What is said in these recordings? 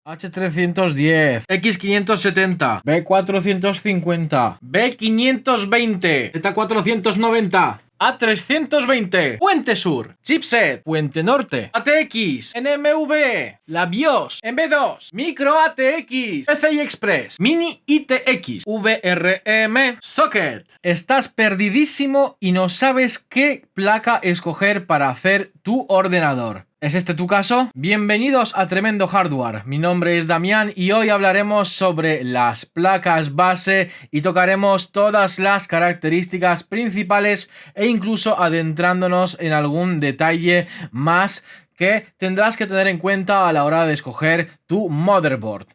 H310, X570, B450, B520, Z490, A320, Puente Sur, Chipset, Puente Norte, ATX, NMV, la BIOS, MB2, Micro ATX, PCI Express, Mini ITX, VRM, Socket. Estás perdidísimo y no sabes qué placa escoger para hacer tu ordenador. ¿Es este tu caso? Bienvenidos a Tremendo Hardware. Mi nombre es Damián y hoy hablaremos sobre las placas base y tocaremos todas las características principales e incluso adentrándonos en algún detalle más que tendrás que tener en cuenta a la hora de escoger tu motherboard.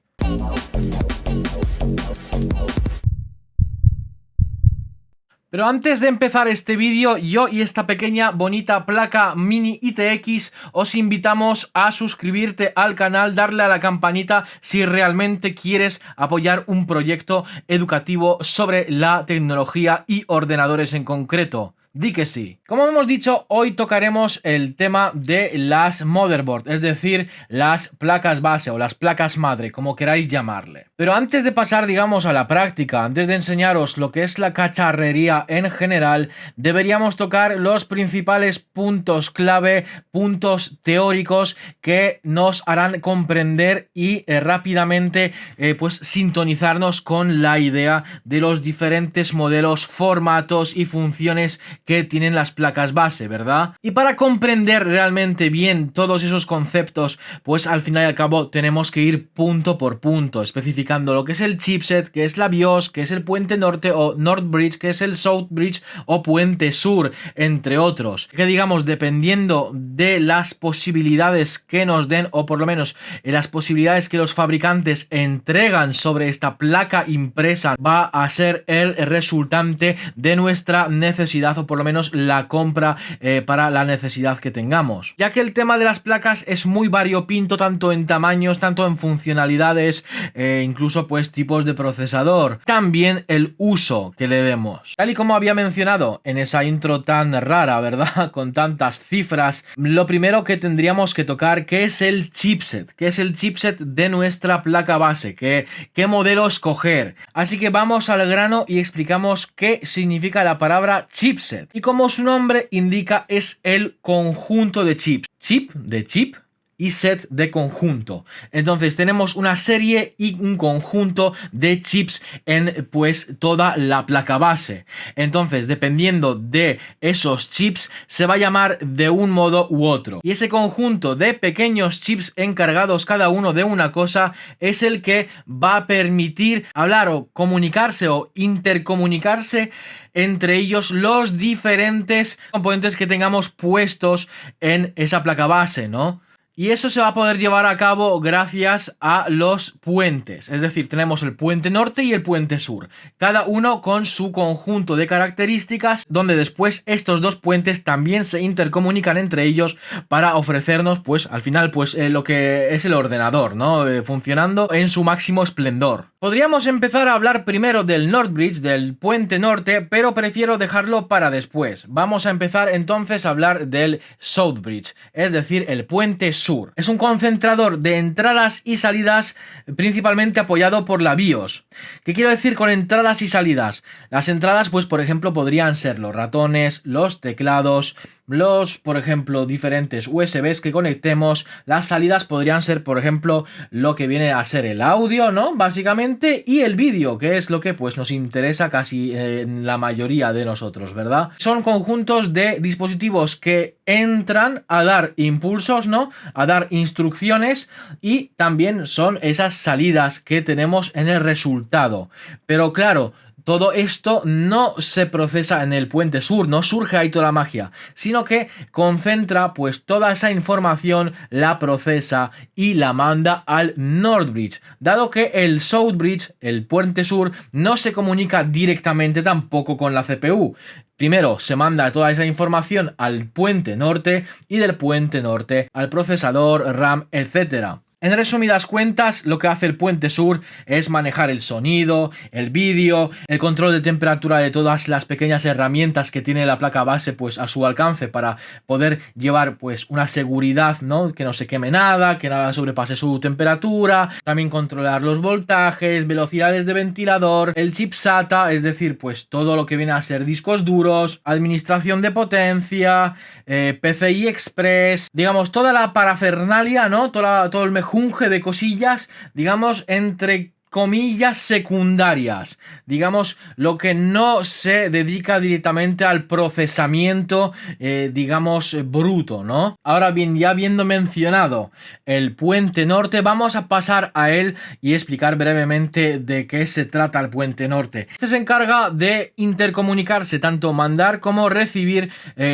Pero antes de empezar este vídeo, yo y esta pequeña bonita placa Mini ITX os invitamos a suscribirte al canal, darle a la campanita si realmente quieres apoyar un proyecto educativo sobre la tecnología y ordenadores en concreto. Di que sí. Como hemos dicho, hoy tocaremos el tema de las motherboard, es decir, las placas base o las placas madre, como queráis llamarle. Pero antes de pasar, digamos, a la práctica, antes de enseñaros lo que es la cacharrería en general, deberíamos tocar los principales puntos clave, puntos teóricos que nos harán comprender y rápidamente pues sintonizarnos con la idea de los diferentes modelos, formatos y funciones que tienen las placas base, ¿verdad? Y para comprender realmente bien todos esos conceptos, pues al final y al cabo tenemos que ir punto por punto, especificando lo que es el chipset, que es la BIOS, que es el puente norte o North Bridge, que es el South Bridge o puente sur, entre otros. Que digamos, dependiendo de las posibilidades que nos den, o por lo menos las posibilidades que los fabricantes entregan sobre esta placa impresa, va a ser el resultante de nuestra necesidad, o por lo menos la compra para la necesidad que tengamos, ya que el tema de las placas es muy variopinto, tanto en tamaños, tanto en funcionalidades, incluso pues tipos de procesador, también el uso que le demos. Tal y como había mencionado en esa intro tan rara, ¿verdad? Con tantas cifras, lo primero que tendríamos que tocar, ¿qué es el chipset? ¿Qué es el chipset de nuestra placa base? ¿Qué modelo escoger? Así que vamos al grano y explicamos qué significa la palabra chipset. Y como su nombre indica, es el conjunto de chips. Chip de chip y set de conjunto. Entonces tenemos una serie y un conjunto de chips en pues toda la placa base. Entonces, dependiendo de esos chips, se va a llamar de un modo u otro. Y ese conjunto de pequeños chips encargados cada uno de una cosa es el que va a permitir hablar o comunicarse o intercomunicarse entre ellos los diferentes componentes que tengamos puestos en esa placa base, ¿no? Y eso se va a poder llevar a cabo gracias a los puentes. Es decir, tenemos el puente norte y el puente sur, cada uno con su conjunto de características, donde después estos dos puentes también se intercomunican entre ellos para ofrecernos, pues, al final, pues, lo que es el ordenador, ¿no? Funcionando en su máximo esplendor. Podríamos empezar a hablar primero del North Bridge, del puente norte, pero prefiero dejarlo para después. Vamos a empezar entonces a hablar del South Bridge, es decir, el puente sur. Es un concentrador de entradas y salidas principalmente apoyado por la BIOS. ¿Qué quiero decir con entradas y salidas? Las entradas, pues por ejemplo, podrían ser los ratones, los teclados, los, por ejemplo, diferentes USBs que conectemos. Las salidas podrían ser, por ejemplo, lo que viene a ser el audio, ¿no? Básicamente, y el vídeo, que es lo que pues nos interesa casi en la mayoría de nosotros, ¿verdad? Son conjuntos de dispositivos que entran a dar impulsos, ¿no? A dar instrucciones, y también son esas salidas que tenemos en el resultado. Pero claro, todo esto no se procesa en el puente sur, no surge ahí toda la magia, sino que concentra pues toda esa información, la procesa y la manda al North Bridge, dado que el South Bridge, el puente sur, no se comunica directamente tampoco con la CPU. Primero se manda toda esa información al puente norte y del puente norte al procesador, RAM, etc. En resumidas cuentas, lo que hace el puente sur es manejar el sonido, el vídeo, el control de temperatura de todas las pequeñas herramientas que tiene la placa base pues a su alcance para poder llevar pues una seguridad, ¿no? Que no se queme nada, que nada sobrepase su temperatura, también controlar los voltajes, velocidades de ventilador, el chip SATA, es decir, pues todo lo que viene a ser discos duros, administración de potencia, PCI Express, digamos toda la parafernalia, ¿no? Todo el mejunje de cosillas, digamos, entre comillas secundarias, digamos lo que no se dedica directamente al procesamiento digamos bruto, ¿no? Ahora bien, ya habiendo mencionado el puente norte, vamos a pasar a él y explicar brevemente de qué se trata el puente norte. Este se encarga de intercomunicarse, tanto mandar como recibir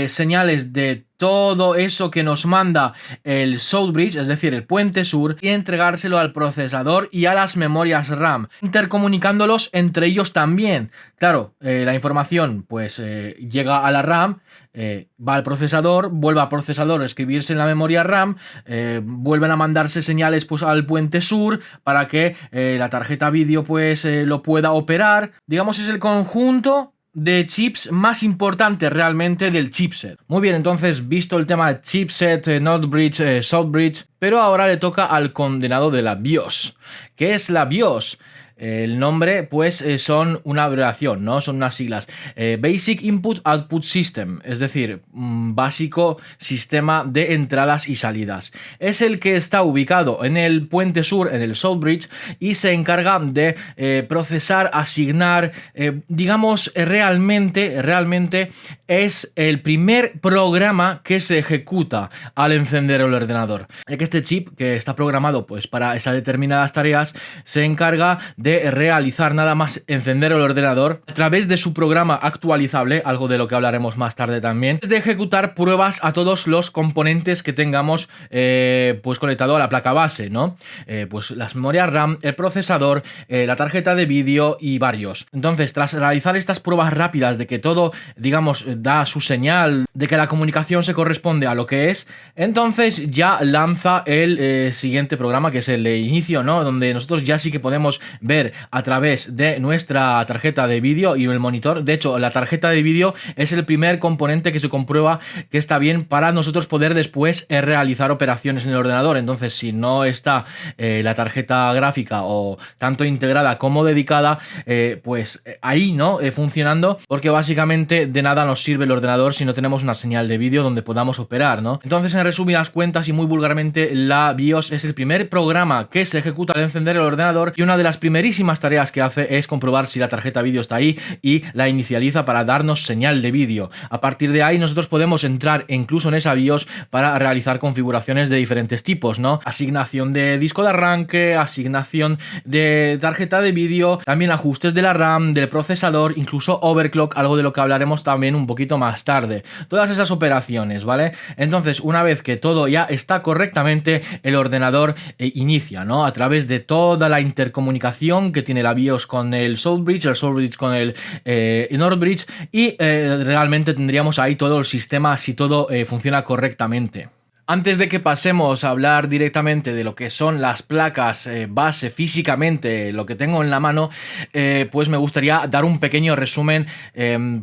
señales de todo eso que nos manda el South Bridge, es decir, el puente sur, y entregárselo al procesador y a las memorias RAM, intercomunicándolos entre ellos también. Claro, la información pues llega a la RAM, va al procesador, vuelve al procesador a escribirse en la memoria RAM, vuelven a mandarse señales pues al puente sur para que la tarjeta vídeo pues lo pueda operar. Digamos, es el conjunto de chips más importante realmente del chipset. Muy bien, entonces visto el tema de chipset, North Bridge, South Bridge, pero ahora le toca al condenado de la BIOS. ¿Qué es la BIOS? El nombre pues son una abreviación, ¿no? Son unas siglas. Basic Input Output System, es decir, básico sistema de entradas y salidas. Es el que está ubicado en el puente sur, en el South Bridge, y se encarga de procesar, asignar, digamos, realmente es el primer programa que se ejecuta al encender el ordenador. Ya que este chip, que está programado pues para esas determinadas tareas, se encarga de realizar nada más encender el ordenador a través de su programa actualizable, algo de lo que hablaremos más tarde también, es de ejecutar pruebas a todos los componentes que tengamos pues conectado a la placa base, ¿no? Pues las memorias RAM, el procesador, la tarjeta de vídeo y varios. Entonces, tras realizar estas pruebas rápidas de que todo, digamos, da su señal, de que la comunicación se corresponde a lo que es, entonces ya lanza el siguiente programa, que es el de inicio, ¿no? Donde nosotros ya sí que podemos ver a través de nuestra tarjeta de vídeo y el monitor. De hecho, la tarjeta de vídeo es el primer componente que se comprueba que está bien para nosotros poder después realizar operaciones en el ordenador. Entonces, si no está la tarjeta gráfica o tanto integrada como dedicada, pues ahí, ¿no? Funcionando, porque básicamente de nada nos sirve el ordenador si no tenemos una señal de vídeo donde podamos operar, ¿no? Entonces, en resumidas cuentas y muy vulgarmente, la BIOS es el primer programa que se ejecuta al encender el ordenador, y una de las primerísimas tareas que hace es comprobar si la tarjeta vídeo está ahí y la inicializa para darnos señal de vídeo. A partir de ahí nosotros podemos entrar incluso en esa BIOS para realizar configuraciones de diferentes tipos, ¿no? Asignación de disco de arranque, asignación de tarjeta de vídeo, también ajustes de la RAM, del procesador, incluso overclock, algo de lo que hablaremos también un poquito más tarde. Todas esas operaciones, ¿vale? Entonces, una vez que todo ya está correctamente, el ordenador inicia, ¿no? A través de toda la intercomunicación que tiene la BIOS con el South Bridge con el North Bridge, y realmente tendríamos ahí todo el sistema si todo funciona correctamente. Antes de que pasemos a hablar directamente de lo que son las placas base físicamente, lo que tengo en la mano, pues me gustaría dar un pequeño resumen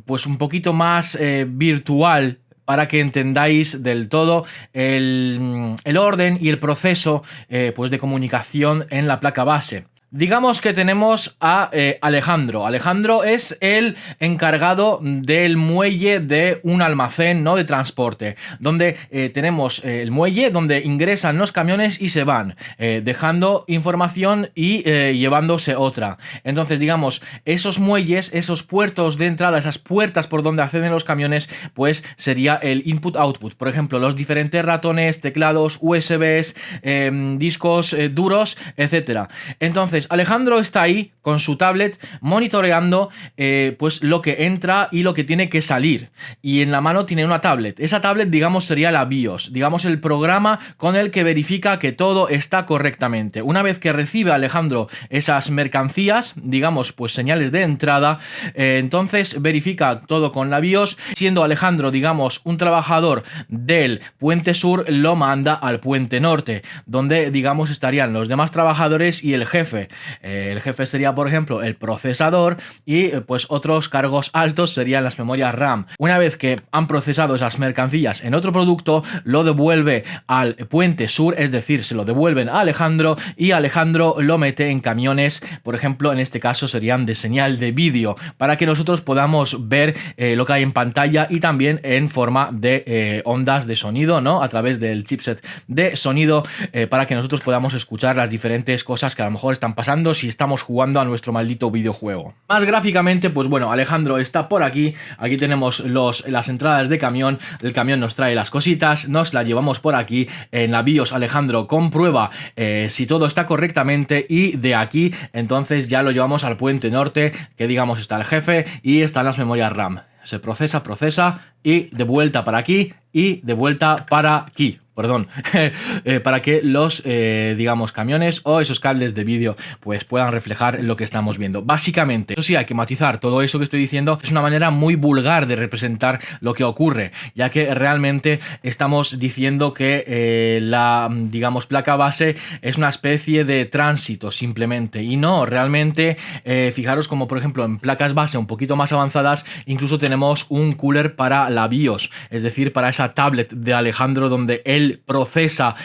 pues un poquito más virtual, para que entendáis del todo el orden y el proceso pues de comunicación en la placa base. Digamos que tenemos a Alejandro. Alejandro es el encargado del muelle de un almacén, ¿no? De transporte, donde tenemos el muelle donde ingresan los camiones y se van, dejando información y llevándose otra. Entonces, digamos, esos muelles, esos puertos de entrada, esas puertas por donde acceden los camiones, pues sería el input-output. Por ejemplo, los diferentes ratones, teclados, USBs, discos duros, etcétera. Entonces, Entonces Alejandro está ahí con su tablet monitoreando pues lo que entra y lo que tiene que salir, y en la mano tiene una tablet. Esa tablet, digamos, sería la BIOS, digamos el programa con el que verifica que todo está correctamente. Una vez que recibe Alejandro esas mercancías, digamos pues señales de entrada, entonces verifica todo con la BIOS. Siendo Alejandro, digamos, un trabajador del puente sur, lo manda al puente norte, donde, digamos, estarían los demás trabajadores y el jefe. El jefe sería, por ejemplo, el procesador, y pues otros cargos altos serían las memorias RAM. Una vez que han procesado esas mercancías en otro producto, lo devuelve al puente sur, es decir, se lo devuelven a Alejandro, y Alejandro lo mete en camiones, por ejemplo, en este caso serían de señal de vídeo, para que nosotros podamos ver lo que hay en pantalla, y también en forma de ondas de sonido, ¿no? A través del chipset de sonido, para que nosotros podamos escuchar las diferentes cosas que a lo mejor están pasando si estamos jugando a nuestro maldito videojuego. Más gráficamente, pues bueno, Alejandro está por aquí. Aquí tenemos las entradas de camión. El camión nos trae las cositas, nos las llevamos por aquí. En la BIOS Alejandro comprueba si todo está correctamente, y de aquí entonces ya lo llevamos al puente norte, que digamos está el jefe y están las memorias RAM. Se procesa y de vuelta para aquí y de vuelta para aquí. Perdón, para que los, digamos, camiones o esos cables de vídeo pues puedan reflejar lo que estamos viendo. Básicamente, eso sí, hay que matizar, todo eso que estoy diciendo es una manera muy vulgar de representar lo que ocurre, ya que realmente estamos diciendo que la, digamos, placa base es una especie de tránsito simplemente, y no, realmente, fijaros como por ejemplo en placas base un poquito más avanzadas, incluso tenemos un cooler para la BIOS, es decir, para esa tablet de Alejandro, donde él procesa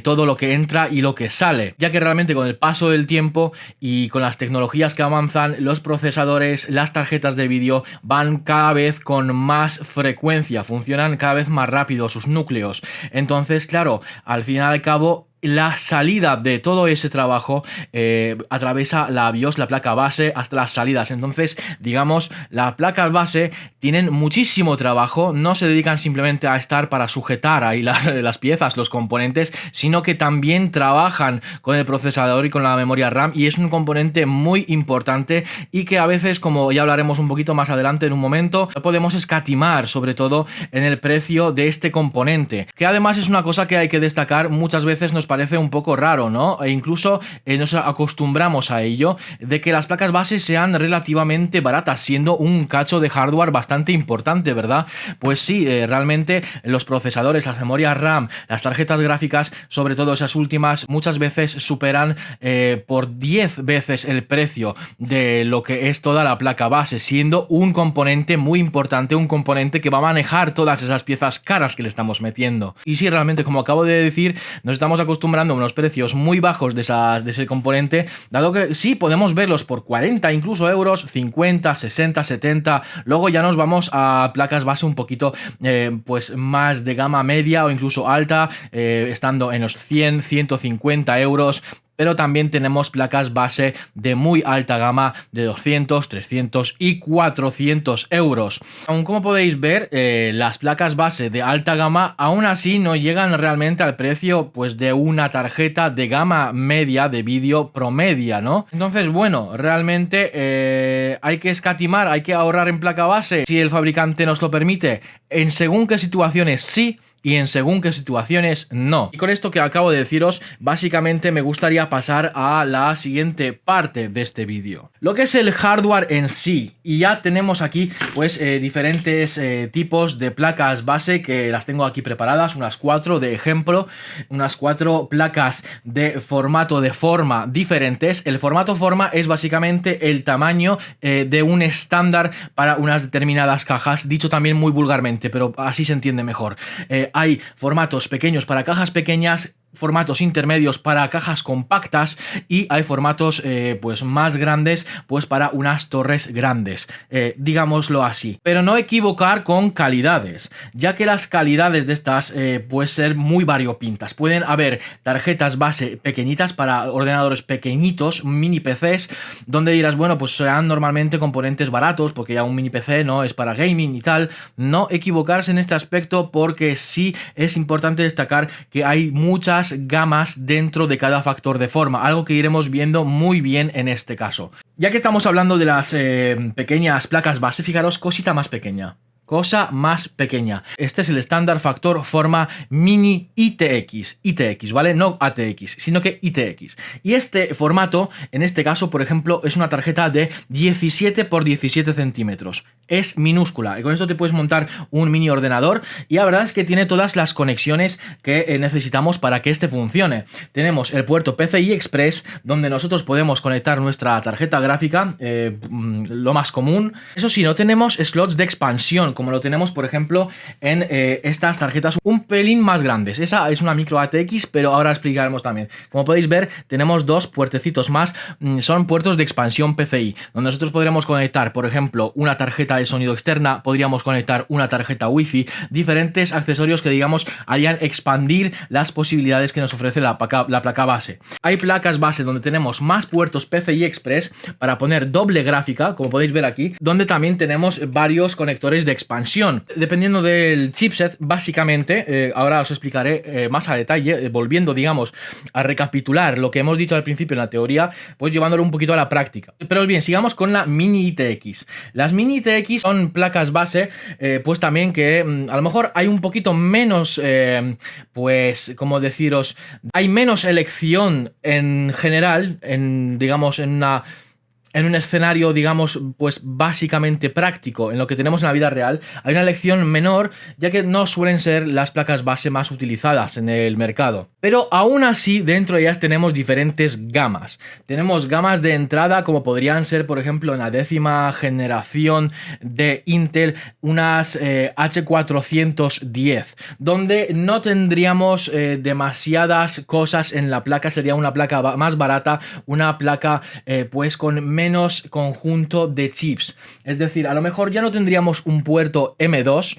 todo lo que entra y lo que sale, ya que realmente con el paso del tiempo y con las tecnologías que avanzan, los procesadores, las tarjetas de vídeo van cada vez con más frecuencia, funcionan cada vez más rápido sus núcleos. Entonces, claro, al fin y al cabo, la salida de todo ese trabajo atraviesa la BIOS, la placa base, hasta las salidas. Entonces, digamos, las placas base tienen muchísimo trabajo, no se dedican simplemente a estar para sujetar ahí las piezas, los componentes, sino que también trabajan con el procesador y con la memoria RAM, y es un componente muy importante, y que a veces, como ya hablaremos un poquito más adelante en un momento, no podemos escatimar, sobre todo en el precio de este componente, que además es una cosa que hay que destacar. Muchas veces nos parece un poco raro, ¿no? E incluso nos acostumbramos a ello, de que las placas base sean relativamente baratas, siendo un cacho de hardware bastante importante, ¿verdad? Pues sí, realmente los procesadores, las memorias RAM, las tarjetas gráficas, sobre todo esas últimas, muchas veces superan por 10 veces el precio de lo que es toda la placa base, siendo un componente muy importante, un componente que va a manejar todas esas piezas caras que le estamos metiendo. Y sí, realmente, como acabo de decir, nos estamos acostumbrando a unos precios muy bajos de ese componente, dado que sí, podemos verlos por 40 incluso euros, 50, 60, 70, luego ya nos vamos a placas base un poquito pues más de gama media o incluso alta, estando en los 100, 150 euros. Pero también tenemos placas base de muy alta gama de 200, 300 y 400 euros. Aún como podéis ver, las placas base de alta gama aún así no llegan realmente al precio pues de una tarjeta de gama media de vídeo promedia, ¿no? Entonces, bueno, realmente hay que escatimar, hay que ahorrar en placa base si el fabricante nos lo permite. En según qué situaciones sí, y en según qué situaciones no. Y con esto que acabo de deciros, básicamente me gustaría pasar a la siguiente parte de este vídeo, lo que es el hardware en sí. Y ya tenemos aquí pues diferentes tipos de placas base, que las tengo aquí preparadas, unas 4 de ejemplo, unas 4 placas de formato de forma diferentes. El formato forma es básicamente el tamaño de un estándar para unas determinadas cajas, dicho también muy vulgarmente, pero así se entiende mejor. Hay formatos pequeños para cajas pequeñas, formatos intermedios para cajas compactas, y hay formatos pues más grandes pues para unas torres grandes, digámoslo así. Pero no equivocar con calidades, ya que las calidades de estas pueden ser muy variopintas. Pueden haber tarjetas base pequeñitas para ordenadores pequeñitos, mini PCs, donde dirás, bueno, pues serán normalmente componentes baratos, porque ya un mini PC no es para gaming y tal. No equivocarse en este aspecto, porque sí es importante destacar que hay muchas varias gamas dentro de cada factor de forma, algo que iremos viendo muy bien en este caso. Ya que estamos hablando de las pequeñas placas base, fijaros, cosita más pequeña. Cosa más pequeña. Este es el estándar factor forma mini ITX, ¿vale? No ATX, sino que ITX. Y este formato, en este caso, por ejemplo, es una tarjeta de 17 por 17 centímetros. Es minúscula. Y con esto te puedes montar un mini ordenador y la verdad es que tiene todas las conexiones que necesitamos para que este funcione. Tenemos el puerto PCI Express, donde nosotros podemos conectar nuestra tarjeta gráfica, lo más común. Eso sí, no tenemos slots de expansión, como lo tenemos, por ejemplo, en estas tarjetas un pelín más grandes. Esa es una micro ATX, pero ahora explicaremos también. Como podéis ver, tenemos dos puertecitos más, son puertos de expansión PCI, donde nosotros podremos conectar, por ejemplo, una tarjeta de sonido externa, podríamos conectar una tarjeta Wi-Fi, diferentes accesorios que, digamos, harían expandir las posibilidades que nos ofrece la placa base. Hay placas base donde tenemos más puertos PCI Express para poner doble gráfica, como podéis ver aquí, donde también tenemos varios conectores de expansión. Dependiendo del chipset, básicamente, ahora os explicaré más a detalle, volviendo, digamos, a recapitular lo que hemos dicho al principio en la teoría, pues llevándolo un poquito a la práctica. Pero bien, sigamos con la mini ITX. Las mini ITX son placas base, pues también que a lo mejor hay un poquito menos, pues, como deciros, hay menos elección en general, digamos, en un escenario, digamos, pues básicamente práctico, en lo que tenemos en la vida real, hay una elección menor, ya que no suelen ser las placas base más utilizadas en el mercado. Pero aún así, dentro de ellas tenemos diferentes gamas. Tenemos gamas de entrada, como podrían ser, por ejemplo, en la 10ª generación de Intel, unas H410, donde no tendríamos demasiadas cosas en la placa, sería una placa más barata, una placa pues con menos conjunto de chips. Es decir, a lo mejor ya no tendríamos un puerto M2,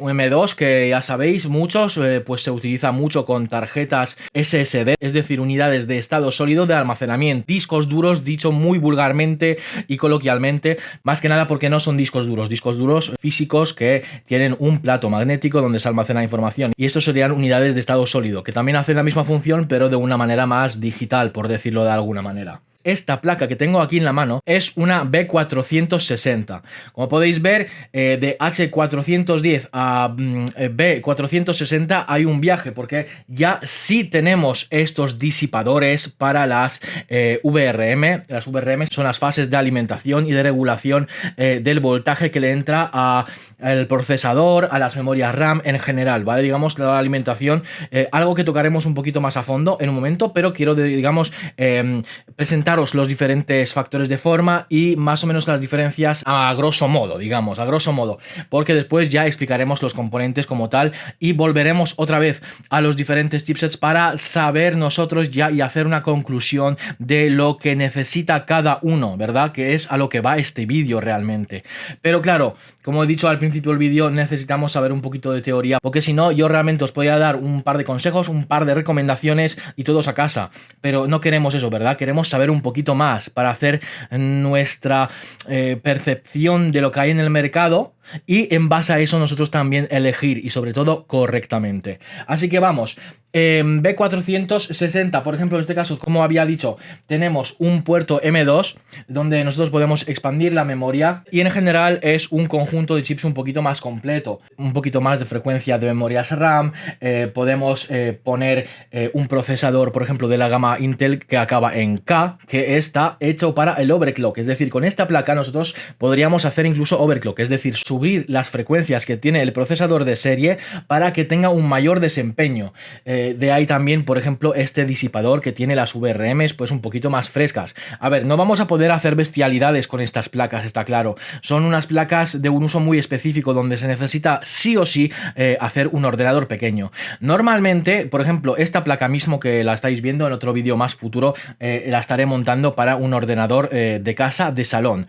un M2 que ya sabéis, muchos, pues se utiliza mucho con tarjetas SSD, es decir, unidades de estado sólido de almacenamiento, discos duros, dicho muy vulgarmente y coloquialmente, más que nada porque no son discos duros físicos que tienen un plato magnético donde se almacena información, y estos serían unidades de estado sólido, que también hacen la misma función, pero de una manera más digital, por decirlo de alguna manera. Esta placa que tengo aquí en la mano es una B460. Como podéis ver, de H410 a B460 hay un viaje, porque ya sí tenemos estos disipadores para las VRM. Las VRM son las fases de alimentación y de regulación del voltaje que le entra al procesador, a las memorias RAM en general, ¿vale? Digamos, la alimentación, algo que tocaremos un poquito más a fondo en un momento, pero quiero, digamos, presentar los diferentes factores de forma y más o menos las diferencias a grosso modo, digamos, porque después ya explicaremos los componentes como tal y volveremos otra vez a los diferentes chipsets para saber nosotros ya y hacer una conclusión de lo que necesita cada uno, ¿verdad? Que es a lo que va este vídeo realmente. Pero claro, como he dicho al principio del vídeo, necesitamos saber un poquito de teoría, porque si no, yo realmente os podría dar un par de consejos, un par de recomendaciones y todos a casa, pero no queremos eso, ¿verdad? Queremos saber un poquito más para hacer nuestra percepción de lo que hay en el mercado y en base a eso nosotros también elegir y sobre todo correctamente. Así que vamos, B460, por ejemplo, en este caso, como había dicho, tenemos un puerto M2 donde nosotros podemos expandir la memoria y en general es un conjunto de chips un poquito más completo, un poquito más de frecuencia de memorias RAM, podemos poner un procesador, por ejemplo, de la gama Intel que acaba en K, que está hecho para el overclock, es decir, con esta placa nosotros podríamos hacer incluso overclock, es decir, subir las frecuencias que tiene el procesador de serie para que tenga un mayor desempeño. De ahí también, por ejemplo, este disipador que tiene las VRMs pues un poquito más frescas. A ver, no vamos a poder hacer bestialidades con estas placas, está claro. Son unas placas de un uso muy específico donde se necesita sí o sí hacer un ordenador pequeño. Normalmente, por ejemplo, esta placa mismo que la estáis viendo en otro vídeo más futuro, la estaré montando para un ordenador de casa, de salón.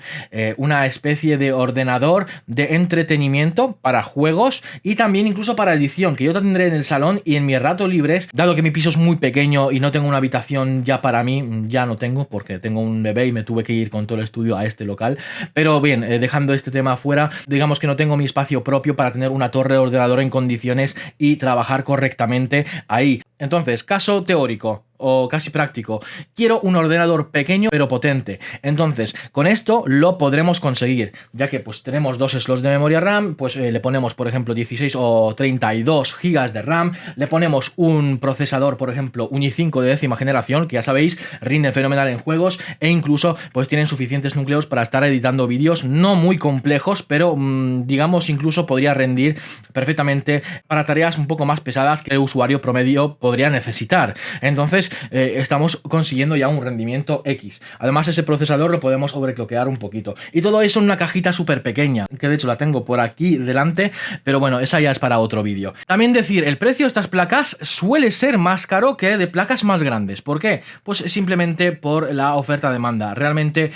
Una especie de ordenador de entretenimiento para juegos y también incluso para edición, que yo tendré en el salón y en mis ratos libres, dado que mi piso es muy pequeño y no tengo una habitación ya para mí, ya no tengo porque tengo un bebé y me tuve que ir con todo el estudio a este local, pero bien, dejando este tema afuera, digamos que no tengo mi espacio propio para tener una torre de ordenador en condiciones y trabajar correctamente ahí. Entonces, caso teórico o casi práctico, quiero un ordenador pequeño pero potente. Entonces, con esto lo podremos conseguir, ya que pues tenemos dos slots de memoria RAM, pues le ponemos por ejemplo 16 o 32 GB de RAM, le ponemos un procesador, por ejemplo un i5 de 10ª generación, que ya sabéis, rinde fenomenal en juegos e incluso pues tienen suficientes núcleos para estar editando vídeos no muy complejos, pero digamos incluso podría rendir perfectamente para tareas un poco más pesadas que el usuario promedio podría necesitar. Entonces estamos consiguiendo ya un rendimiento X. Además, ese procesador lo podemos overclockear un poquito. Y todo eso en una cajita súper pequeña, que de hecho la tengo por aquí delante, pero bueno, esa ya es para otro vídeo. También decir, el precio de estas placas suele ser más caro que de placas más grandes. ¿Por qué? Pues simplemente por la oferta-demanda. Realmente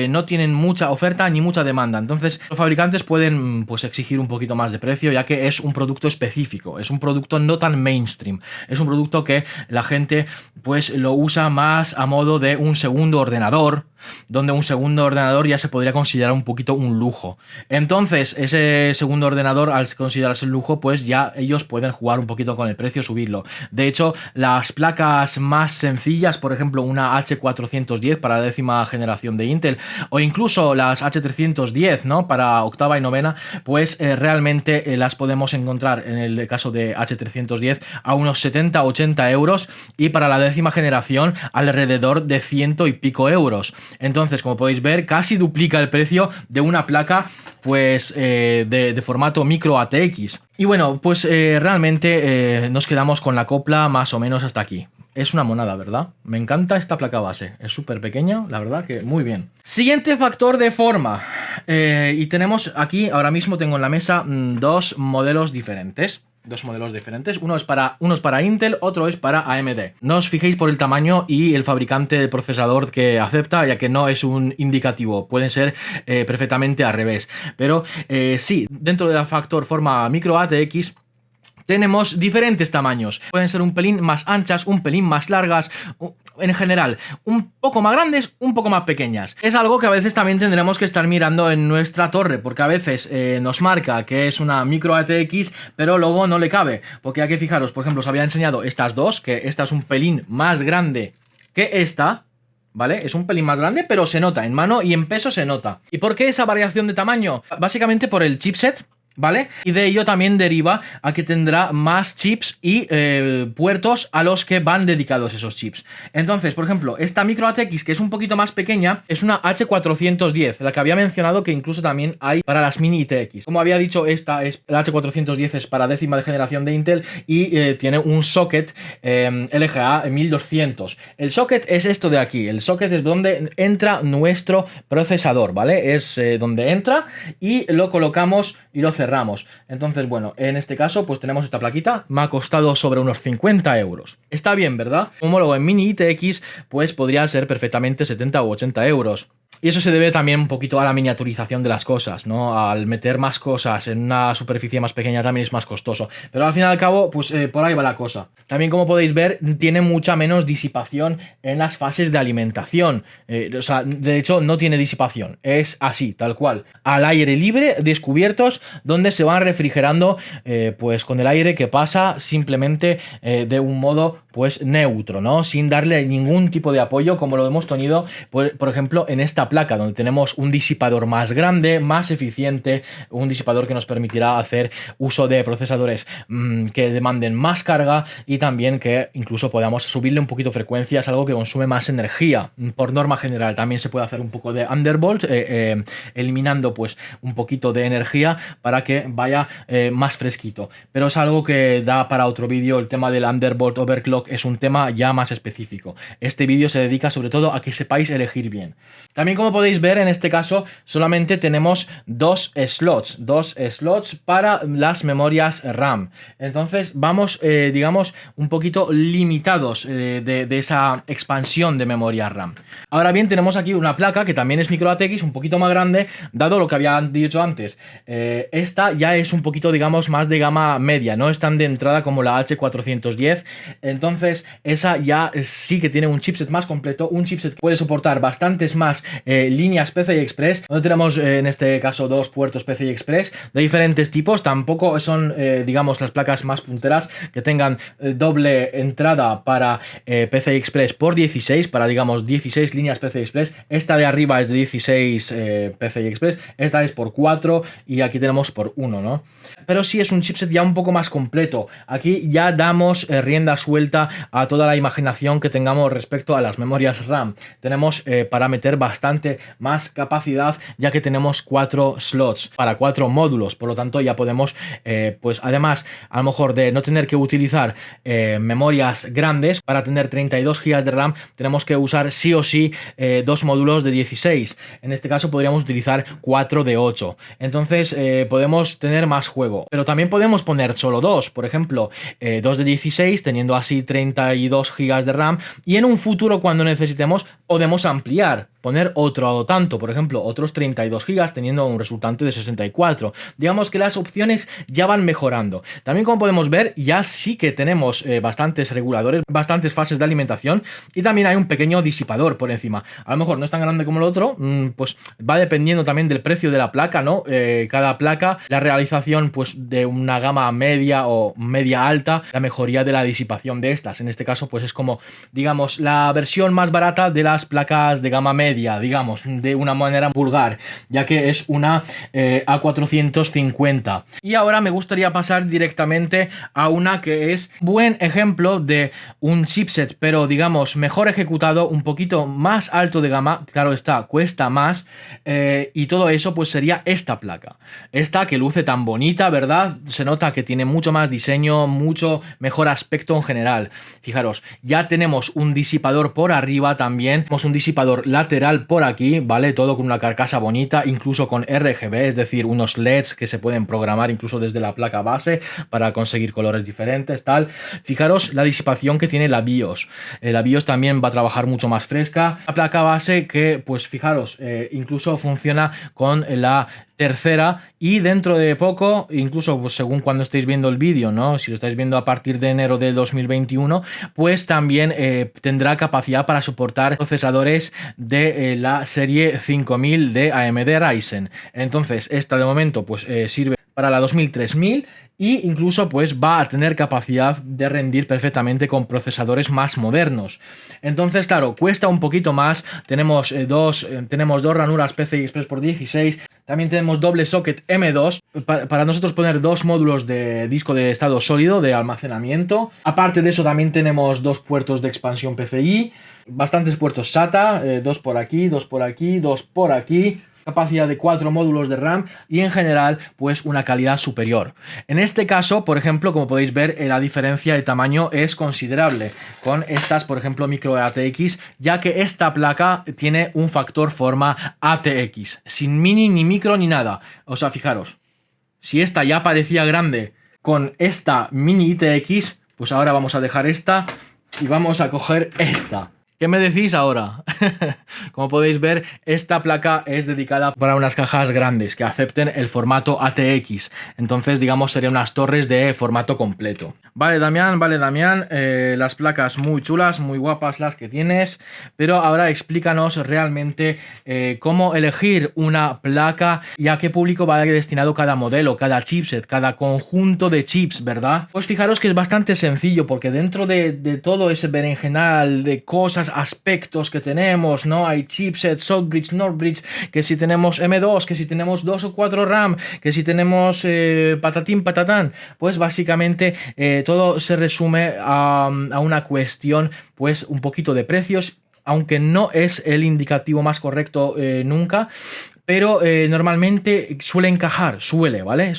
no tienen mucha oferta ni mucha demanda. Entonces, los fabricantes pueden pues exigir un poquito más de precio, ya que es un producto específico, es un producto no tan mainstream, es un producto que la gente pues lo usa más a modo de un segundo ordenador, donde un segundo ordenador ya se podría considerar un poquito un lujo. Entonces, ese segundo ordenador, al considerarse un lujo, pues ya ellos pueden jugar un poquito con el precio, subirlo. De hecho, las placas más sencillas, por ejemplo, una H410 para la 10ª generación de Intel, o incluso las H310, ¿no?, para 8ª y 9ª, pues realmente las podemos encontrar, en el caso de H310, a unos 70-80 euros, y para la 10ª generación alrededor de 100 y pico euros. Entonces, como podéis ver, casi duplica el precio de una placa pues de formato micro ATX. Y bueno, pues realmente nos quedamos con la copla más o menos hasta aquí. Es una monada, ¿verdad? Me encanta esta placa base. Es súper pequeña, la verdad que muy bien. Siguiente factor de forma. Y tenemos aquí, ahora mismo tengo en la mesa dos modelos diferentes. Uno es para Intel, otro es para AMD. No os fijéis por el tamaño y el fabricante de procesador que acepta, ya que no es un indicativo, pueden ser perfectamente al revés. Pero sí, dentro del factor forma micro ATX tenemos diferentes tamaños. Pueden ser un pelín más anchas, un pelín más largas, en general, un poco más grandes, un poco más pequeñas. Es algo que a veces también tendremos que estar mirando en nuestra torre, porque a veces nos marca que es una micro ATX, pero luego no le cabe. Porque hay que fijaros, por ejemplo, os había enseñado estas dos, que esta es un pelín más grande que esta, ¿vale? Es un pelín más grande, pero se nota, en mano y en peso se nota. ¿Y por qué esa variación de tamaño? Básicamente por el chipset, ¿vale? Y de ello también deriva a que tendrá más chips y puertos a los que van dedicados esos chips. Entonces, por ejemplo, esta micro ATX, que es un poquito más pequeña, es una H410, la que había mencionado que incluso también hay para las mini ITX. Como había dicho, esta es la H410, es para 10ª generación de Intel y tiene un socket LGA 1200. El socket es esto de aquí, el socket es donde entra nuestro procesador, ¿vale? Es donde entra y lo colocamos y lo cerramos. Entonces, bueno, en este caso pues tenemos esta plaquita, me ha costado sobre unos 50 euros. Está bien, ¿verdad? Un homólogo en mini ITX pues podría ser perfectamente 70 u 80 euros. Y eso se debe también un poquito a la miniaturización de las cosas, ¿no? Al meter más cosas en una superficie más pequeña también es más costoso. Pero al fin y al cabo, pues por ahí va la cosa. También, como podéis ver, tiene mucha menos disipación en las fases de alimentación. O sea, de hecho, no tiene disipación. Es así, tal cual. Al aire libre, descubiertos, donde se van refrigerando pues con el aire que pasa simplemente de un modo pues neutro, ¿no? Sin darle ningún tipo de apoyo, como lo hemos tenido, por ejemplo, en esta placa, donde tenemos un disipador más grande, más eficiente, un disipador que nos permitirá hacer uso de procesadores que demanden más carga y también que incluso podamos subirle un poquito frecuencias, algo que consume más energía. Por norma general también se puede hacer un poco de undervolt, eliminando pues un poquito de energía para que vaya más fresquito, pero es algo que da para otro vídeo. El tema del undervolt overclock es un tema ya más específico. Este vídeo se dedica sobre todo a que sepáis elegir bien. También, como podéis ver, en este caso solamente tenemos dos slots para las memorias RAM. Entonces vamos, digamos, un poquito limitados de esa expansión de memoria RAM. Ahora bien, tenemos aquí una placa que también es micro ATX, un poquito más grande, dado lo que había dicho antes. esta ya es un poquito, digamos, más de gama media, no es tan de entrada como la H410. Entonces esa ya sí que tiene un chipset más completo, un chipset que puede soportar bastantes más líneas PCI Express, donde tenemos en este caso dos puertos PCI Express de diferentes tipos. Tampoco son digamos las placas más punteras que tengan doble entrada para PCI Express por 16, para digamos 16 líneas PCI Express. Esta de arriba es de 16 PCI Express, esta es por 4 y aquí tenemos por 1, ¿no? Pero sí es un chipset ya un poco más completo. Aquí ya damos rienda suelta a toda la imaginación que tengamos respecto a las memorias RAM. Tenemos para meter bastante más capacidad, ya que tenemos 4 slots para 4 módulos. Por lo tanto ya podemos pues además a lo mejor de no tener que utilizar memorias grandes, para tener 32 GB de RAM tenemos que usar sí o sí 2 módulos de 16. En este caso podríamos utilizar 4 de 8. Entonces podemos tener más juego, pero también podemos poner solo 2, por ejemplo 2 de 16, teniendo así 32 GB de RAM, y en un futuro cuando necesitemos podemos ampliar, poner otro tanto, por ejemplo otros 32 GB, teniendo un resultante de 64. Digamos que las opciones ya van mejorando. También, como podemos ver, ya sí que tenemos bastantes reguladores, bastantes fases de alimentación, y también hay un pequeño disipador por encima. A lo mejor no es tan grande como el otro, pues va dependiendo también del precio de la placa, ¿no? Cada placa, la realización pues de una gama media o media alta, la mejoría de la disipación de estas. En este caso pues es como, digamos, la versión más barata de las placas de gama media, digamos, de una manera vulgar, ya que es una A450. Y ahora me gustaría pasar directamente a una que es buen ejemplo de un chipset, pero digamos mejor ejecutado, un poquito más alto de gama, claro está, cuesta más, y todo eso pues sería esta placa, esta que luce tan bonita, ¿verdad? Se nota que tiene mucho más diseño, mucho mejor aspecto en general. Fijaros, ya tenemos un disipador por arriba también, tenemos un disipador lateral por aquí, ¿vale? Todo con una carcasa bonita, incluso con RGB, es decir, unos LEDs que se pueden programar incluso desde la placa base para conseguir colores diferentes, tal. Fijaros la disipación que tiene la BIOS. La BIOS también va a trabajar mucho más fresca. La placa base que, pues fijaros, incluso funciona con la tercera, y dentro de poco, incluso pues, según cuando estéis viendo el vídeo, ¿no? Si lo estáis viendo a partir de enero de 2021, pues también tendrá capacidad para soportar procesadores de la serie 5000 de AMD Ryzen. Entonces esta de momento pues sirve para la 2000-3000, y incluso pues va a tener capacidad de rendir perfectamente con procesadores más modernos. Entonces claro, cuesta un poquito más. Tenemos dos ranuras PCI Express por 16. También tenemos doble socket M2 para nosotros poner 2 módulos de disco de estado sólido de almacenamiento. Aparte de eso también tenemos 2 puertos de expansión PCI, bastantes puertos SATA, 2 por aquí, 2 por aquí, 2 por aquí. Capacidad de 4 módulos de RAM y en general pues una calidad superior. En este caso, por ejemplo, como podéis ver, la diferencia de tamaño es considerable con estas, por ejemplo, micro ATX, ya que esta placa tiene un factor forma ATX, sin mini ni micro ni nada. O sea, fijaros, si esta ya parecía grande con esta mini ITX, pues ahora vamos a dejar esta y vamos a coger esta. ¿Qué me decís ahora? Como podéis ver, esta placa es dedicada para unas cajas grandes que acepten el formato ATX. Entonces, digamos, serían unas torres de formato completo. Vale, Damián, las placas muy chulas, muy guapas las que tienes. Pero ahora explícanos realmente cómo elegir una placa y a qué público va destinado cada modelo, cada chipset, cada conjunto de chips, ¿verdad? Pues fijaros que es bastante sencillo, porque dentro de todo ese berenjenal de cosas, aspectos que tenemos, ¿no? Hay chipset, Southbridge, Northbridge, que si tenemos M2, que si tenemos 2 o 4 RAM, que si tenemos patatín patatán, pues básicamente todo se resume a una cuestión pues un poquito de precios, aunque no es el indicativo más correcto nunca. Pero normalmente suele encajar, ¿vale?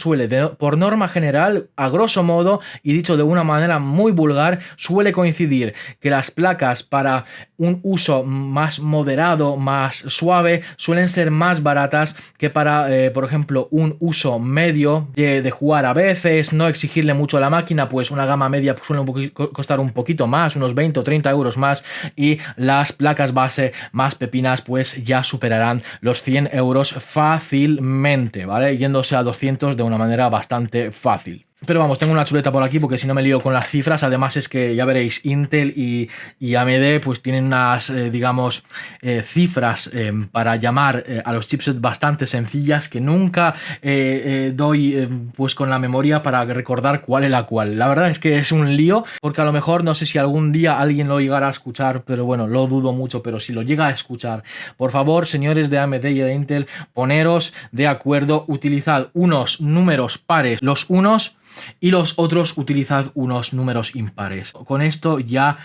Por norma general, a grosso modo, y dicho de una manera muy vulgar, suele coincidir que las placas para un uso más moderado, más suave, suelen ser más baratas que para, por ejemplo, un uso medio de jugar a veces, no exigirle mucho a la máquina, pues una gama media suele costar un poquito más, unos 20 o 30 euros más, y las placas base más pepinas pues ya superarán los 100 euros euros fácilmente, ¿vale? Yéndose a 200 de una manera bastante fácil. Pero vamos, tengo una chuleta por aquí porque si no me lío con las cifras. Además es que ya veréis, Intel y AMD pues tienen unas, digamos, cifras para llamar a los chipsets bastante sencillas que nunca doy pues con la memoria para recordar cuál es la cual. La verdad es que es un lío porque a lo mejor no sé si algún día alguien lo llegara a escuchar, pero bueno, lo dudo mucho, pero si lo llega a escuchar, por favor, señores de AMD y de Intel, poneros de acuerdo, utilizad unos números pares, los unos, y los otros utilizad unos números impares. Con esto ya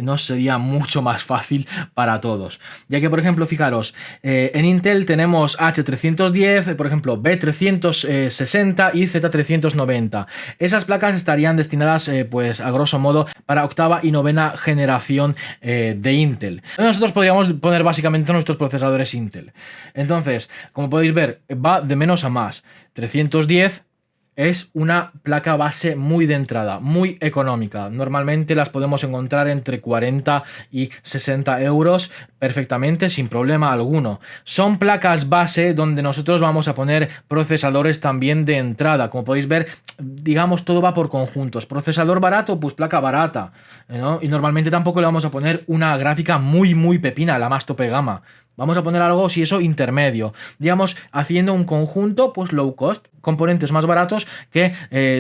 nos sería mucho más fácil para todos. Ya que, por ejemplo, fijaros, en Intel tenemos H310, por ejemplo, B360 y Z390. Esas placas estarían destinadas, pues a grosso modo, para octava y novena generación de Intel. Nosotros podríamos poner básicamente nuestros procesadores Intel. Entonces, como podéis ver, va de menos a más. 310 es una placa base muy de entrada, muy económica. Normalmente las podemos encontrar entre 40 y 60 euros perfectamente sin problema alguno. Son placas base donde nosotros vamos a poner procesadores también de entrada. Como podéis ver, digamos, todo va por conjuntos. Procesador barato, pues placa barata, ¿no? Y normalmente tampoco le vamos a poner una gráfica muy pepina, la más tope gama. Vamos a poner algo, si eso, intermedio. Digamos, haciendo un conjunto, pues low cost. Componentes más baratos que,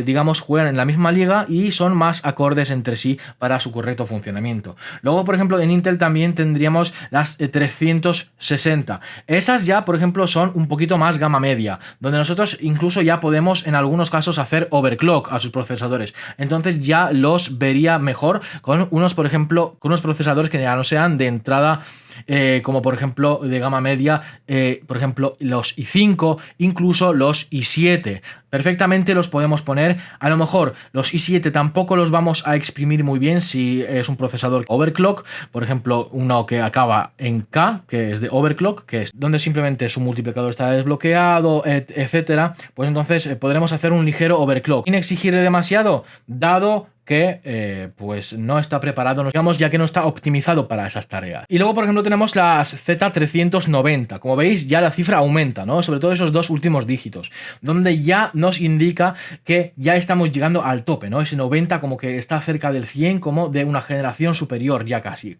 digamos, juegan en la misma liga y son más acordes entre sí para su correcto funcionamiento. Luego, por ejemplo, en Intel también tendríamos las 360. Esas ya, por ejemplo, son un poquito más gama media, donde nosotros incluso ya podemos en algunos casos hacer overclock a sus procesadores. Entonces ya los vería mejor con unos, por ejemplo, con unos procesadores que ya no sean de entrada, como por ejemplo de gama media, por ejemplo los i5, incluso los i7. Perfectamente los podemos poner. A lo mejor los i7 tampoco los vamos a exprimir muy bien si es un procesador overclock, por ejemplo uno que acaba en K, que es de overclock, que es donde simplemente su multiplicador está desbloqueado, etcétera. Pues entonces podremos hacer un ligero overclock sin exigirle demasiado, dado que pues no está preparado, digamos, ya que no está optimizado para esas tareas. Y luego, por ejemplo, tenemos las Z390. Como veis, ya la cifra aumenta, ¿no? Sobre todo esos dos últimos dígitos, donde ya nos indica que ya estamos llegando al tope, ¿no? Ese 90 como que está cerca del 100, como de una generación superior, ya casi,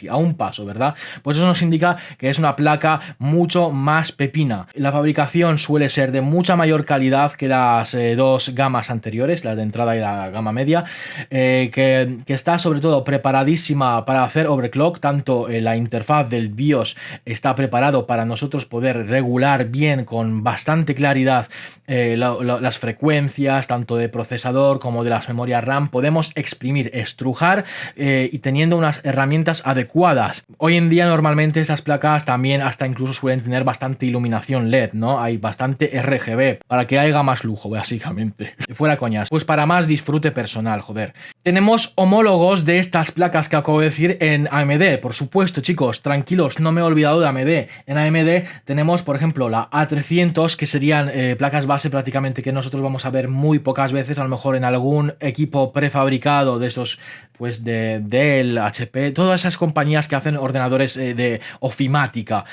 a un paso, ¿verdad? Pues eso nos indica que es una placa mucho más pepina. La fabricación suele ser de mucha mayor calidad que las dos gamas anteriores, la de entrada y la gama media. Que está sobre todo preparadísima para hacer overclock. Tanto la interfaz del BIOS está preparado para nosotros poder regular bien con bastante claridad las frecuencias tanto de procesador como de las memorias RAM. Podemos exprimir, estrujar y teniendo unas herramientas adecuadas. Hoy en día normalmente esas placas también hasta incluso suelen tener bastante iluminación LED, ¿no? Hay bastante RGB para que haya más lujo, básicamente. Fuera coñas, pues para más disfrute personal, joder. Tenemos homólogos de estas placas que acabo de decir en AMD, por supuesto, chicos, tranquilos, no me he olvidado de AMD. En AMD tenemos, por ejemplo, la A300, que serían placas base prácticamente que nosotros vamos a ver muy pocas veces, a lo mejor en algún equipo prefabricado de esos, pues de Dell, HP, todas esas compañías que hacen ordenadores de ofimática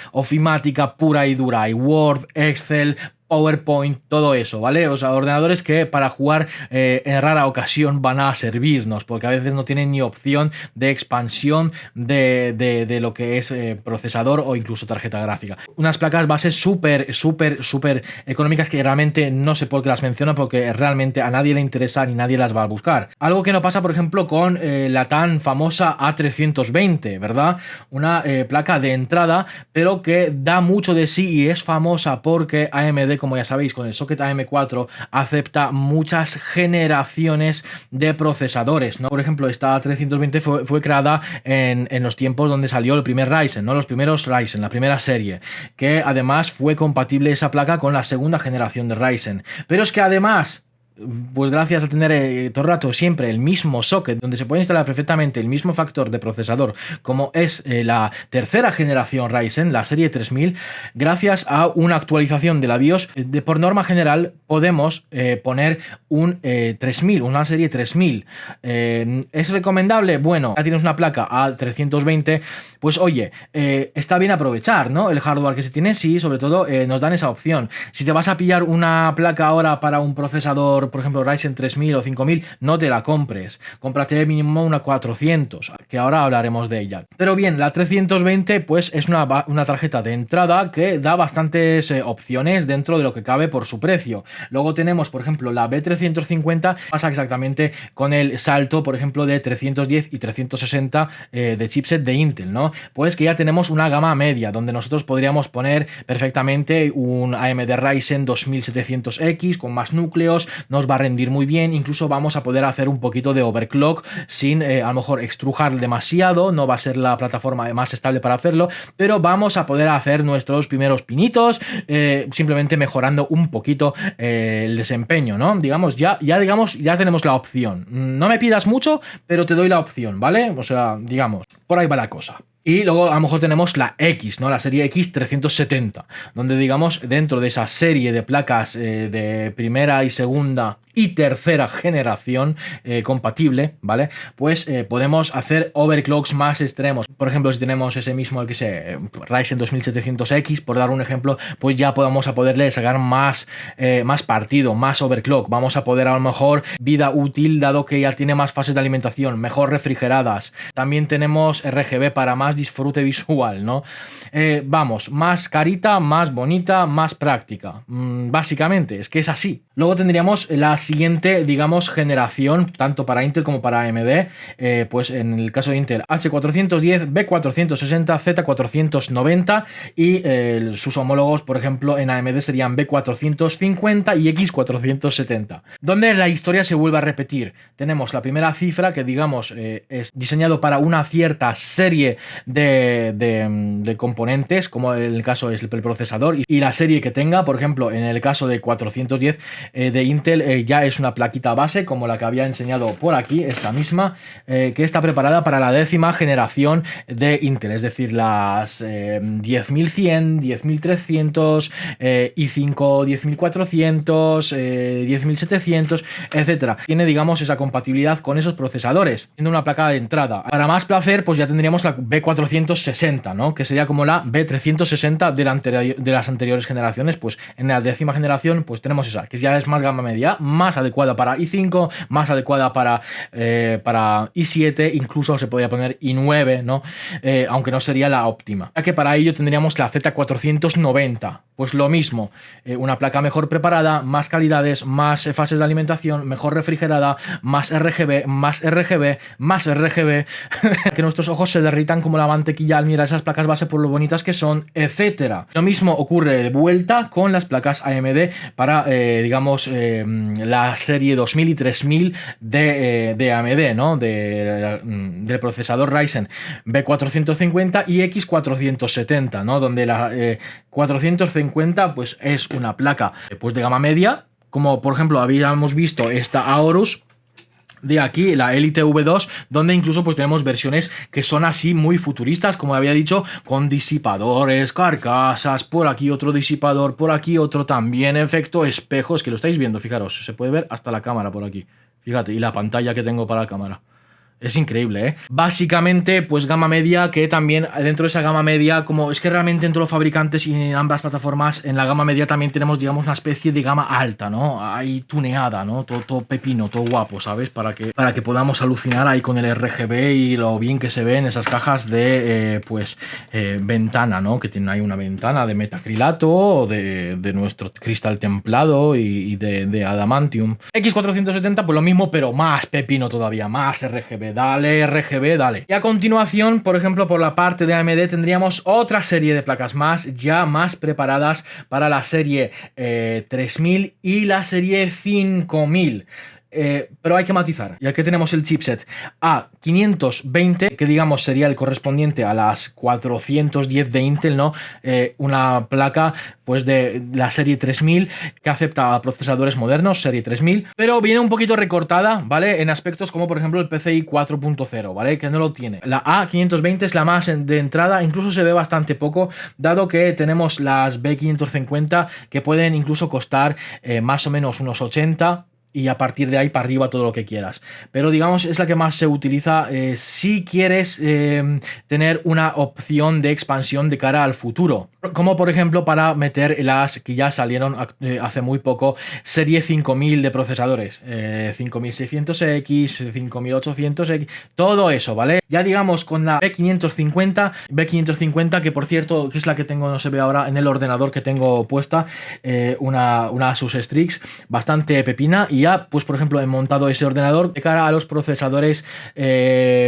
pura y dura, y Word, Excel, PowerPoint, todo eso, ¿vale? O sea, ordenadores que para jugar en rara ocasión van a servirnos, porque a veces no tienen ni opción de expansión de lo que es procesador o incluso tarjeta gráfica. Unas placas bases súper económicas que realmente no sé por qué las menciono, porque realmente a nadie le interesa ni nadie las va a buscar. Algo que no pasa, por ejemplo, con la tan famosa A320, ¿verdad? Una placa de entrada, pero que da mucho de sí y es famosa porque AMD, como ya sabéis, con el socket AM4 acepta muchas generaciones de procesadores, ¿no? Por ejemplo, esta 320 fue creada en los tiempos donde salió el primer Ryzen, ¿no? Los primeros Ryzen, la primera serie, que además fue compatible esa placa con la segunda generación de Ryzen. Pero es que además pues gracias a tener todo el rato siempre el mismo socket donde se puede instalar perfectamente el mismo factor de procesador como es la tercera generación Ryzen, la serie 3000, gracias a una actualización de la BIOS, por norma general podemos poner un 3000, una serie 3000. ¿Es recomendable? Bueno, ya tienes una placa A320, pues oye, está bien aprovechar, ¿no? El hardware que se tiene, sí, sobre todo nos dan esa opción. Si te vas a pillar una placa ahora para un procesador, por ejemplo, Ryzen 3000 o 5000, no te la compres. Cómprate mínimo una 400, que ahora hablaremos de ella. Pero bien, la 320 pues es una tarjeta de entrada que da bastantes opciones dentro de lo que cabe por su precio. Luego tenemos, por ejemplo, la B350, pasa exactamente con el salto, por ejemplo, de 310 y 360 de chipset de Intel, ¿no? Pues que ya tenemos una gama media, donde nosotros podríamos poner perfectamente un AMD Ryzen 2700X con más núcleos, nos va a rendir muy bien, incluso vamos a poder hacer un poquito de overclock sin a lo mejor extrujar demasiado, no va a ser la plataforma más estable para hacerlo, pero vamos a poder hacer nuestros primeros pinitos, simplemente mejorando un poquito el desempeño, ¿no? Digamos, ya tenemos la opción. No me pidas mucho, pero te doy la opción, ¿vale? O sea, digamos, por ahí va la cosa. Y luego a lo mejor tenemos la X, ¿no? La serie X370, donde digamos dentro de esa serie de placas de primera y segunda y tercera generación compatible, ¿vale? Pues podemos hacer overclocks más extremos. Por ejemplo, si tenemos ese mismo Ryzen 2700X, por dar un ejemplo, pues ya vamos a poderle sacar más partido, más overclock. Vamos a poder a lo mejor vida útil, dado que ya tiene más fases de alimentación, mejor refrigeradas. También tenemos RGB para más disfrute visual, ¿no? Vamos, más carita, más bonita, más práctica. Básicamente, es que es así. Luego tendríamos la siguiente, digamos, generación, tanto para Intel como para AMD, pues en el caso de Intel, H410, B460, Z490 y sus homólogos, por ejemplo, en AMD serían B450 y X470. Donde la historia se vuelve a repetir. Tenemos la primera cifra que, digamos, es diseñado para una cierta serie de componentes, como en el caso es el procesador y la serie que tenga. Por ejemplo, en el caso de 410 de Intel ya es una plaquita base como la que había enseñado por aquí, esta misma, que está preparada para la 10ª generación de Intel, es decir, las 10100, 10300, i5 10400, 10700, etcétera. Tiene, digamos, esa compatibilidad con esos procesadores, siendo una placa de entrada. Para más placer, pues ya tendríamos la B460, ¿no? Que sería como la B360 de las anteriores generaciones. Pues en la 10ª generación pues tenemos esa, que ya es más gama media, más adecuada para i5, más adecuada para i7, incluso se podría poner i9, ¿no? Aunque no sería la óptima. Ya que para ello tendríamos la Z490, pues lo mismo, una placa mejor preparada, más calidades, más fases de alimentación, mejor refrigerada, más RGB, más RGB, más RGB, que nuestros ojos se derritan como la mantequilla al mirar esas placas base por lo bonitas que son, etcétera. Lo mismo ocurre de vuelta con las placas AMD para, digamos, la serie 2000 y 3000 de AMD, ¿no? Del procesador Ryzen B450 y X470, ¿no? Donde la 450 pues es una placa pues de gama media, como por ejemplo habíamos visto esta Aorus de aquí, la Elite V2, donde incluso pues tenemos versiones que son así muy futuristas, como había dicho, con disipadores, carcasas, por aquí otro disipador, por aquí otro también, efecto espejo, es que lo estáis viendo, fijaros, se puede ver hasta la cámara por aquí, fíjate, y la pantalla que tengo para la cámara. Es increíble, ¿eh? Básicamente, pues gama media, que también dentro de esa gama media, como es que realmente entre los fabricantes y en ambas plataformas, en la gama media también tenemos, digamos, una especie de gama alta, ¿no? Ahí tuneada, ¿no? Todo pepino, todo guapo, ¿sabes? Para que podamos alucinar ahí con el RGB y lo bien que se ven esas cajas de, ventana, ¿no? Que tienen ahí una ventana de metacrilato, de nuestro cristal templado y de adamantium. X470, pues lo mismo, pero más pepino todavía, más RGB. Dale, RGB, dale. Y a continuación, por ejemplo, por la parte de AMD tendríamos otra serie de placas más, ya más preparadas para la serie 3000 y la serie 5000. pero hay que matizar. Y aquí tenemos el chipset A520, que digamos sería el correspondiente a las 410 de Intel, ¿no? Una placa pues de la serie 3000 que acepta procesadores modernos, serie 3000, pero viene un poquito recortada, ¿vale? En aspectos como por ejemplo el PCI 4.0, ¿vale? Que no lo tiene. La A520 es la más de entrada, incluso se ve bastante poco, dado que tenemos las B550 que pueden incluso costar más o menos unos 80, y a partir de ahí para arriba todo lo que quieras. Pero digamos es la que más se utiliza si quieres tener una opción de expansión de cara al futuro. Como por ejemplo para meter las que ya salieron hace muy poco, serie 5000 de procesadores. 5600X, 5800X, todo eso, ¿vale? Ya digamos con la B550 que por cierto, que es la que tengo, no se ve ahora en el ordenador que tengo puesta, una Asus Strix bastante pepina. Y ya, pues por ejemplo, he montado ese ordenador de cara a los procesadores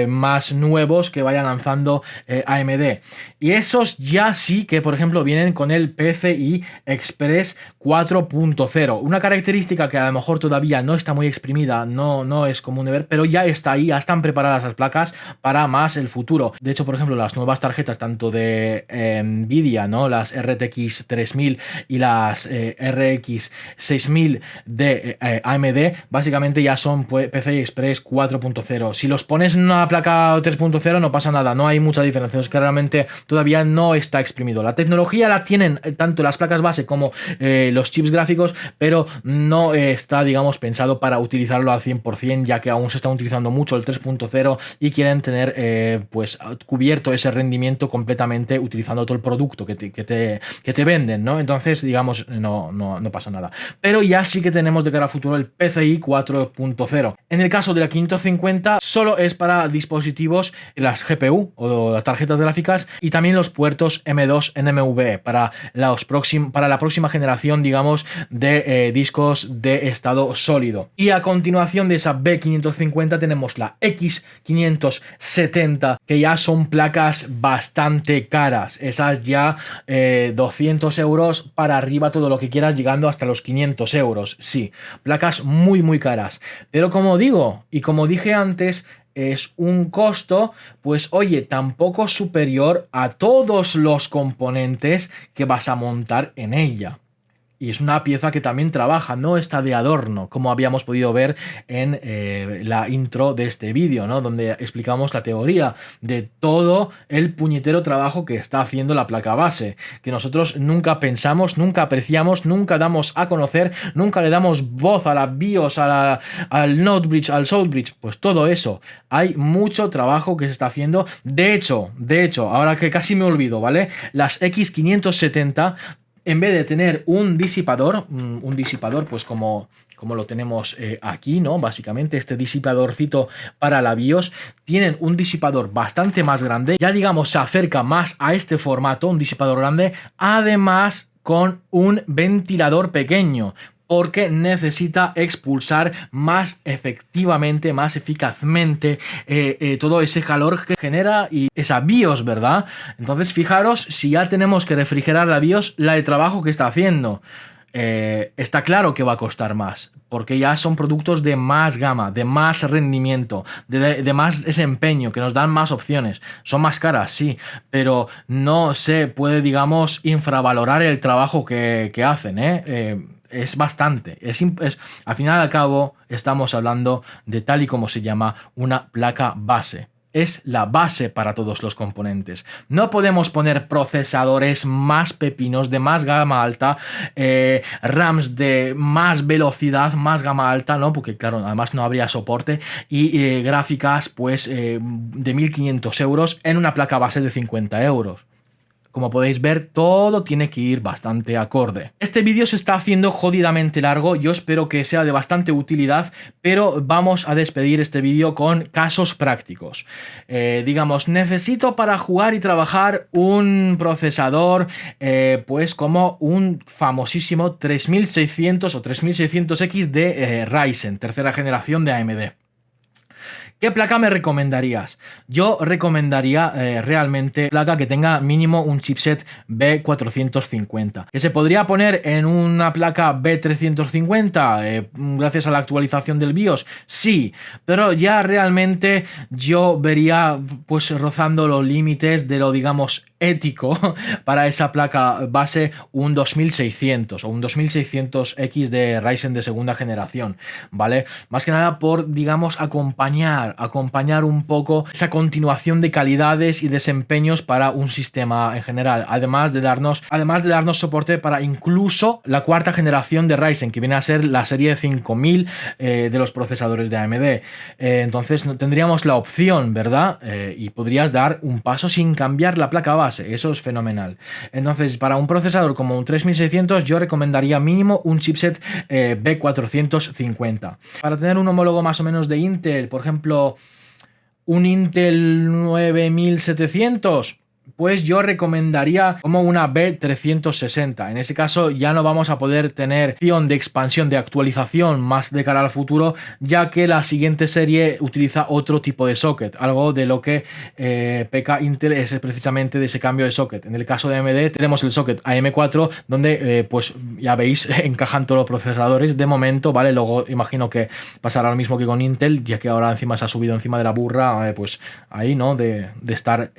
más nuevos que vayan lanzando AMD. Y esos ya sí que, por ejemplo, vienen con el PCI Express 4.0. Una característica que a lo mejor todavía no está muy exprimida, no es común de ver, pero ya está ahí, ya están preparadas las placas para más el futuro. De hecho, por ejemplo, las nuevas tarjetas, tanto de Nvidia, ¿no? Las RTX 3000 y las RX 6000 de AMD, básicamente ya son PCI Express 4.0. Si los pones en una placa 3.0 no pasa nada, no hay mucha diferencia, es que realmente todavía no está exprimido. La tecnología la tienen tanto las placas base como los chips gráficos, pero no está, digamos, pensado para utilizarlo al 100%, ya que aún se está utilizando mucho el 3.0 y quieren tener pues cubierto ese rendimiento completamente utilizando todo el producto que te venden, ¿no? Entonces, digamos, no pasa nada. Pero ya sí que tenemos de cara al futuro el PCI 4.0. En el caso de la 550 solo es para dispositivos, las GPU o las tarjetas gráficas, y también los puertos M2 NMV para la próxima generación, digamos, de discos de estado sólido. Y a continuación de esa B550 tenemos la X570, que ya son placas bastante caras. Esas ya 200 euros para arriba, todo lo que quieras, llegando hasta los 500 euros. Sí, placas muy caras. Pero como digo, y como dije antes, es un costo, pues oye, tampoco superior a todos los componentes que vas a montar en ella. Y es una pieza que también trabaja, no está de adorno, como habíamos podido ver en la intro de este vídeo, ¿no? Donde explicamos la teoría de todo el puñetero trabajo que está haciendo la placa base, que nosotros nunca pensamos, nunca apreciamos, nunca damos a conocer, nunca le damos voz a la BIOS, al Notebridge, al Southbridge. Pues todo eso, hay mucho trabajo que se está haciendo. De hecho, ahora que casi me olvido, ¿vale? Las X570, en vez de tener un disipador pues como lo tenemos aquí, ¿no? Básicamente este disipadorcito para la BIOS, tienen un disipador bastante más grande, ya digamos se acerca más a este formato, un disipador grande, además con un ventilador pequeño, porque necesita expulsar más efectivamente, más eficazmente todo ese calor que genera y esa BIOS, ¿verdad? Entonces fijaros, si ya tenemos que refrigerar la BIOS, la de trabajo que está haciendo. Está claro que va a costar más, porque ya son productos de más gama, de más rendimiento, de más desempeño, que nos dan más opciones. Son más caras, sí, pero no se puede, digamos, infravalorar el trabajo que hacen, es bastante, al final y al cabo estamos hablando de tal y como se llama una placa base. Es la base para todos los componentes. No podemos poner procesadores más pepinos, de más gama alta, RAMs de más velocidad, más gama alta, ¿no? Porque claro, además no habría soporte, y gráficas pues de 1500 euros en una placa base de 50 euros. Como podéis ver, todo tiene que ir bastante acorde. Este vídeo se está haciendo jodidamente largo, yo espero que sea de bastante utilidad, pero vamos a despedir este vídeo con casos prácticos. Digamos, necesito para jugar y trabajar un procesador, pues como un famosísimo 3600 o 3600X de Ryzen, tercera generación de AMD. ¿Qué placa me recomendarías? Yo recomendaría realmente placa que tenga mínimo un chipset B450. ¿Que se podría poner en una placa B350 gracias a la actualización del BIOS? Sí, pero ya realmente yo vería pues rozando los límites de lo, digamos, ético para esa placa base un 2600 o un 2600X de Ryzen de segunda generación, ¿vale? Más que nada por, digamos, acompañar un poco esa continuación de calidades y desempeños para un sistema en general, además de darnos soporte para incluso la cuarta generación de Ryzen, que viene a ser la serie 5000 de los procesadores de AMD. Entonces tendríamos la opción, ¿verdad? Y podrías dar un paso sin cambiar la placa base. Eso es fenomenal. Entonces, para un procesador como un 3600, yo recomendaría mínimo un chipset B450. Para tener un homólogo más o menos de Intel, por ejemplo, un Intel 9700, pues yo recomendaría como una B360. En ese caso ya no vamos a poder tener opción de expansión, de actualización más de cara al futuro, ya que la siguiente serie utiliza otro tipo de socket. Algo de lo que peca Intel es precisamente de ese cambio de socket. En el caso de AMD tenemos el socket AM4, donde pues ya veis, encajan todos los procesadores de momento, ¿vale? Luego imagino que pasará lo mismo que con Intel, ya que ahora encima se ha subido encima de la burra, pues ahí, ¿no? De estar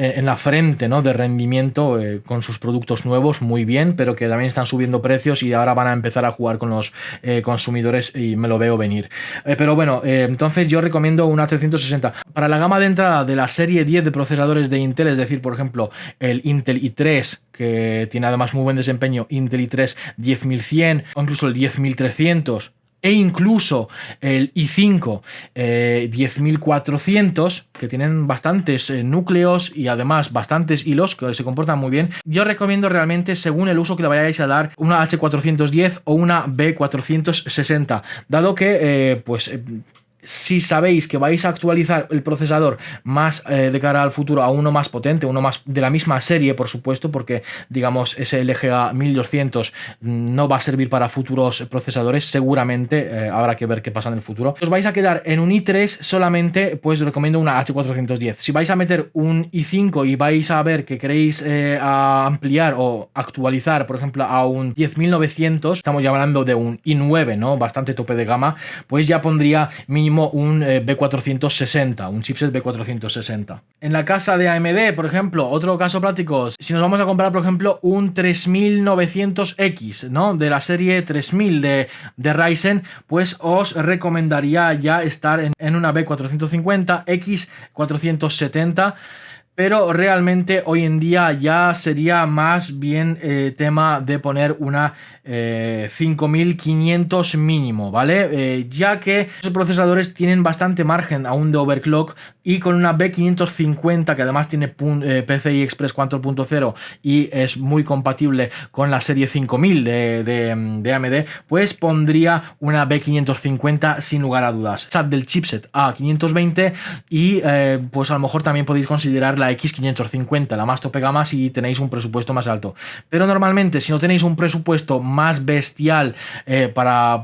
en la frente, ¿no? De rendimiento con sus productos nuevos, muy bien, pero que también están subiendo precios y ahora van a empezar a jugar con los consumidores y me lo veo venir. Pero bueno, entonces yo recomiendo una 360. Para la gama de entrada de la serie 10 de procesadores de Intel, es decir, por ejemplo, el Intel i3, que tiene además muy buen desempeño, Intel i3 10100 o incluso el 10300, e incluso el i5 10400, que tienen bastantes núcleos y además bastantes hilos que se comportan muy bien. Yo recomiendo realmente, según el uso que le vayáis a dar, una H410 o una B460, dado que si sabéis que vais a actualizar el procesador más de cara al futuro a uno más potente, uno más de la misma serie, por supuesto, porque digamos ese LGA 1200 no va a servir para futuros procesadores, seguramente habrá que ver qué pasa en el futuro. Os vais a quedar en un i3 solamente, pues recomiendo una H410. Si vais a meter un i5 y vais a ver que queréis ampliar o actualizar, por ejemplo, a un 10900, estamos ya hablando de un i9, ¿no? Bastante tope de gama, pues ya pondría mínimo un B460, un chipset B460. En la casa de AMD, por ejemplo, otro caso práctico, si nos vamos a comprar, por ejemplo, un 3900X, ¿no? De la serie 3000 de Ryzen, pues os recomendaría ya estar en una B450, X470, pero realmente hoy en día ya sería más bien tema de poner una 5500 mínimo, ¿vale? Ya que esos procesadores tienen bastante margen aún de overclock, y con una B550, que además tiene PCI Express 4.0 y es muy compatible con la serie 5000 de AMD, pues pondría una B550 sin lugar a dudas. Del chipset A520 y pues a lo mejor también podéis considerar la X550, la más tope gama si tenéis un presupuesto más alto. Pero normalmente, si no tenéis un presupuesto más bestial para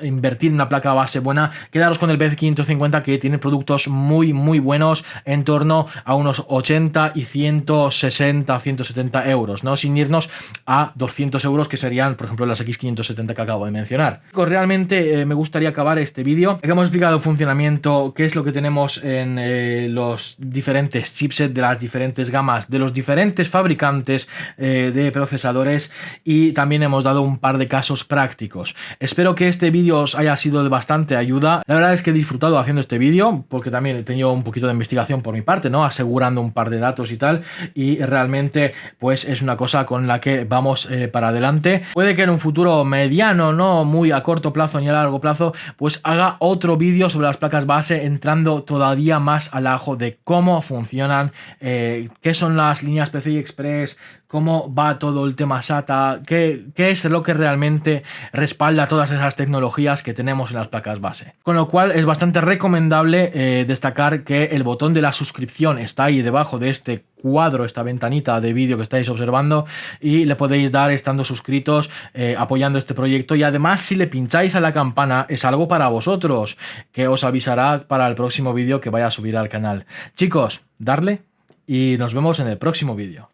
invertir en una placa base buena, quedaros con el B550, que tiene productos muy buenos en torno a unos 80 y 160, 170 euros, ¿no? Sin irnos a 200 euros, que serían, por ejemplo, las X570 que acabo de mencionar. Realmente me gustaría acabar este vídeo. Hemos explicado el funcionamiento, qué es lo que tenemos en los diferentes chipsets de las diferentes gamas, de los diferentes fabricantes de procesadores, y también hemos dado un par de casos prácticos. Espero que este vídeo os haya sido de bastante ayuda. La verdad es que he disfrutado haciendo este vídeo, porque también he tenido un poquito de investigación por mi parte, ¿no? Asegurando un par de datos y tal, y realmente pues es una cosa con la que vamos para adelante. Puede que en un futuro mediano, no muy a corto plazo ni a largo plazo, pues haga otro vídeo sobre las placas base, entrando todavía más al ajo de cómo funciona funcionan, qué son las líneas PCI Express, cómo va todo el tema SATA, qué es lo que realmente respalda todas esas tecnologías que tenemos en las placas base. Con lo cual es bastante recomendable destacar que el botón de la suscripción está ahí debajo de este cuadro, esta ventanita de vídeo que estáis observando, y le podéis dar estando suscritos, apoyando este proyecto. Y además, si le pincháis a la campana, es algo para vosotros, que os avisará para el próximo vídeo que vaya a subir al canal. Chicos, darle y nos vemos en el próximo vídeo.